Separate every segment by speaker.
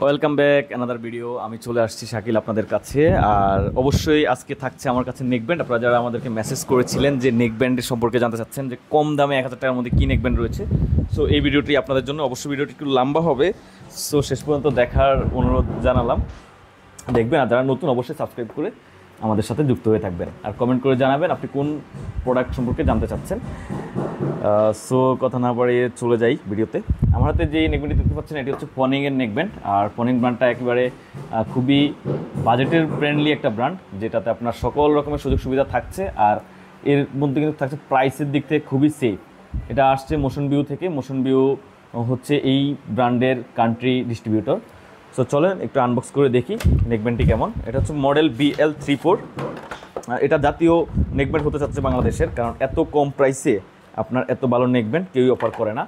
Speaker 1: Welcome back another video. আমি চলে আসছি শাকিল আপনাদের কাছে। আর অবশ্যই আজকে থাকছে আমার কাছে নেকব্যান্ড। আপনারা যারা আমাদেরকে মেসেজ করেছিলেন যে নেকব্যান্ডের সম্পর্কে জানতে চাচ্ছেন যে কম দামে 1000 টাকার মধ্যে কী নেকব্যান্ড রয়েছে, সো এই ভিডিওটি আপনাদের জন্য। অবশ্যই ভিডিওটি একটু লম্বা হবে, সো শেষ পর্যন্ত দেখার অনুরোধ জানালাম। দেখবেন, আর যারা নতুন অবশ্যই সাবস্ক্রাইব করে আমাদের সাথে যুক্ত হয়ে থাকবেন আর কমেন্ট করে জানাবেন আপনি কোন প্রোডাক্ট সম্পর্কে জানতে চাচ্ছেন। সো কথা না বাড়িয়ে চলে যাই ভিডিওতে। আমার হাতে যে নেকব্যান্ডটি দেখতে পাচ্ছেন এটি হচ্ছে পনিংয়ের নেকব্যান্ড। আর পনিং ব্র্যান্ডটা একেবারে খুবই বাজেটের ফ্রেন্ডলি একটা ব্র্যান্ড, যেটাতে আপনার সকল রকমের সুযোগ সুবিধা থাকছে। আর এর মধ্যে কিন্তু থাকছে প্রাইসের দিক থেকে খুবই সেফ। এটা আসছে মোশন ভিউ থেকে। মোশন ভিউ হচ্ছে এই ব্র্যান্ডের কান্ট্রি ডিস্ট্রিবিউটর। সো চলেন একটু আনবক্স করে দেখি নেকব্যান্ডটি কেমন। এটা হচ্ছে মডেল BL34। এটা জাতীয় নেকব্যান্ড হতে চাচ্ছে বাংলাদেশের, কারণ এত কম প্রাইসে আপনার এত ভালো নেকব্যান্ড কেউই অফার করে না।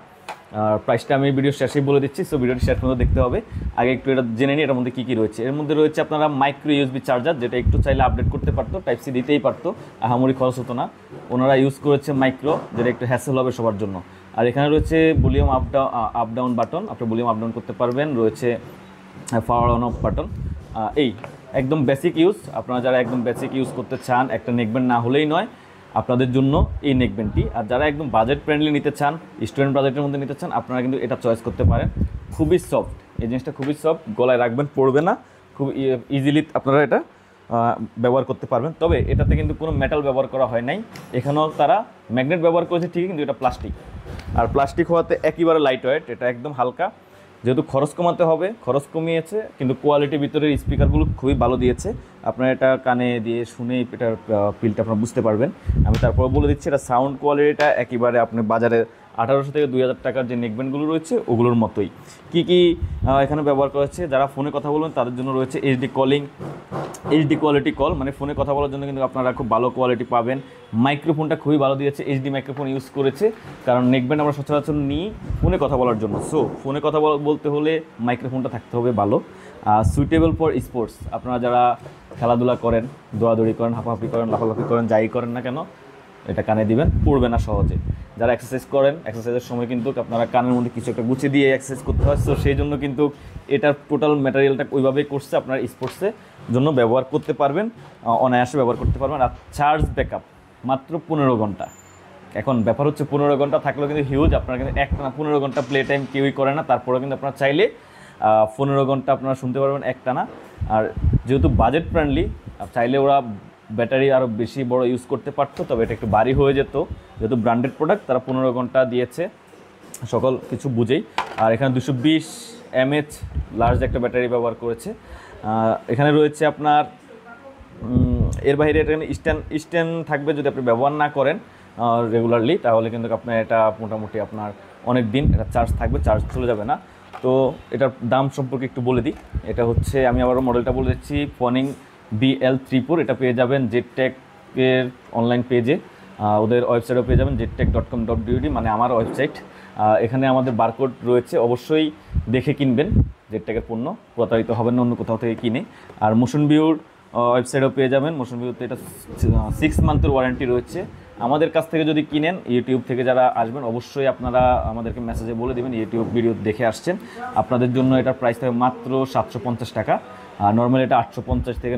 Speaker 1: আর প্রাইসটা আমি ভিডিও শেষেই বলে দিচ্ছি, সো ভিডিওটি শেষ পর্যন্ত দেখতে হবে। আগে একটু এটা জেনে নিই এর মধ্যে কী কী রয়েছে। এর মধ্যে রয়েছে আপনারা মাইক্রো ইউএসবি চার্জার, যেটা একটু চাইলে আপডেট করতে পারতো, টাইপ সি দিতেই পারতো, আহামরি খরচ হতো না। ওনারা ইউজ করেছে মাইক্রো, যেটা একটু হ্যাসেল হবে সবার জন্য। আর এখানে রয়েছে ভলিউম আপ ডাউন বাটন, আপনি ভলিউম আপ ডাউন করতে পারবেন। রয়েছে পাওয়ার অন অফ বাটন। এই একদম বেসিক ইউজ। আপনারা যারা একদম বেসিক ইউজ করতে চান, একটা নেকব্যান্ড না হলেই নয় আপনাদের জন্য এই নেকব্যান্ডটি। আর যারা একদম বাজেট ফ্রেন্ডলি নিতে চান, স্টুডেন্ট বাজেটের মধ্যে নিতে চান, আপনারা কিন্তু এটা চয়েস করতে পারেন। খুবই সফট, এই জিনিসটা খুবই সফট, গলায় রাখবেন পড়বে না, খুব ইজিলি আপনারা এটা ব্যবহার করতে পারবেন। তবে এটাতে কিন্তু কোনো মেটাল ব্যবহার করা হয় নাই, এখানেও তারা ম্যাগনেট ব্যবহার করেছে ঠিকই, কিন্তু এটা প্লাস্টিক। আর প্লাস্টিক হওয়াতে একেবারে লাইট ওয়েট, এটা একদম হালকা। যেহেতু খরচ কমাতে হবে, খরচ কমিয়েছে, কিন্তু কোয়ালিটি ভিতরের স্পিকারগুলো খুবই ভালো দিয়েছে। আপনারা এটা কানে দিয়ে শুনে এটার ফিলটা আপনারা বুঝতে পারবেন। আমি তারপর বলে দিচ্ছি, এটা সাউন্ড কোয়ালিটিটা একেবারে আপনি বাজারে 1800 থেকে 2000 টাকার যে নেকব্যান্ডগুলো রয়েছে ওগুলোর মতোই। কী কী এখানে ব্যবহার করা হচ্ছে, যারা ফোনে কথা বলবেন তাদের জন্য রয়েছে HD calling, HD quality call, মানে ফোনে কথা বলার জন্য কিন্তু আপনারা খুব ভালো কোয়ালিটি পাবেন। মাইক্রোফোনটা খুবই ভালো দিয়েছে, এইচডি মাইক্রোফোন ইউজ করেছে, কারণ নেকব্যান্ড আমরা সচরাচর নিই ফোনে কথা বলার জন্য। সো ফোনে কথা বলতে হলে মাইক্রোফোনটা থাকতে হবে ভালো। সুইটেবল ফর স্পোর্টস, আপনারা যারা খেলাধুলা করেন, দৌড়াদৌড়ি করেন, হাঁপাহাঁপি করেন, লাফালাফি করেন, যাই করেন না কেন এটা কানে দিবেন, পড়বে না সহজে। যারা এক্সারসাইজ করেন, এক্সারসাইজের সময় কিন্তু আপনারা কানের মধ্যে কিছু একটা গুছিয়ে দিয়ে এক্সারসাইজ করতে হয়। সো সেই জন্য কিন্তু এটার টোটাল ম্যাটেরিয়ালটা ওইভাবেই করছে, আপনারা স্পোর্টসের জন্য ব্যবহার করতে পারবেন, অনায়াসে ব্যবহার করতে পারবেন। আর চার্জ ব্যাকআপ মাত্র 15 ঘন্টা। এখন ব্যাপার হচ্ছে 15 ঘন্টা থাকলেও কিন্তু হিউজ। আপনারা কিন্তু একটানা 15 ঘন্টা প্লে টাইম কেউই করে না, তারপরেও কিন্তু আপনারা চাইলে 15 ঘন্টা আপনারা শুনতে পারবেন একটানা। আর যেহেতু বাজেট ফ্রেন্ডলি, চাইলে ওরা ব্যাটারি আরও বেশি বড় ইউজ করতে পারতো, তবে এটা একটু ভারী হয়ে যেত। যেহেতু ব্র্যান্ডেড প্রোডাক্ট, তারা 15 ঘন্টা দিয়েছে সকল কিছু বুঝেই। আর এখানে 220 mAh লার্জ একটা ব্যাটারি ব্যবহার করেছে। এখানে রয়েছে আপনার এর বাইরে এখানে স্ট্যান্ড থাকবে, যদি আপনি ব্যবহার না করেন রেগুলারলি, তাহলে কিন্তু আপনার এটা মোটামুটি আপনার অনেক দিন এটা চার্জ থাকবে, চার্জ চলে যাবে না। তো এটার দাম সম্পর্কে একটু বলে দিই। এটা হচ্ছে, আমি আবারও মডেলটা বলে দিচ্ছি, পনিং BL34। এটা পেয়ে যাবেন জেডটেকের অনলাইন পেজে, ওদের ওয়েবসাইটেও পেয়ে যাবেন jedtek.com.bd, মানে আমার ওয়েবসাইট। এখানে আমাদের বারকোড রয়েছে, অবশ্যই দেখে কিনবেন জেডটেকের পণ্য, প্রতারিত হবেন না অন্য কোথাও থেকে কিনে। আর মোশন ভিউর ওয়েবসাইটেও পেয়ে যাবেন। মোশন ভিউতে এটা 6 মান্থের ওয়ারেন্টি রয়েছে। আমাদের কাছ থেকে যদি কিনেন, ইউটিউব থেকে যারা আসবেন অবশ্যই আপনারা আমাদেরকে মেসেজে বলে দেবেন ইউটিউব ভিডিও দেখে আসছেন। আপনাদের জন্য এটার প্রাইস থাকবে মাত্র 750 টাকা। আর নর্মালি এটা 850 থেকে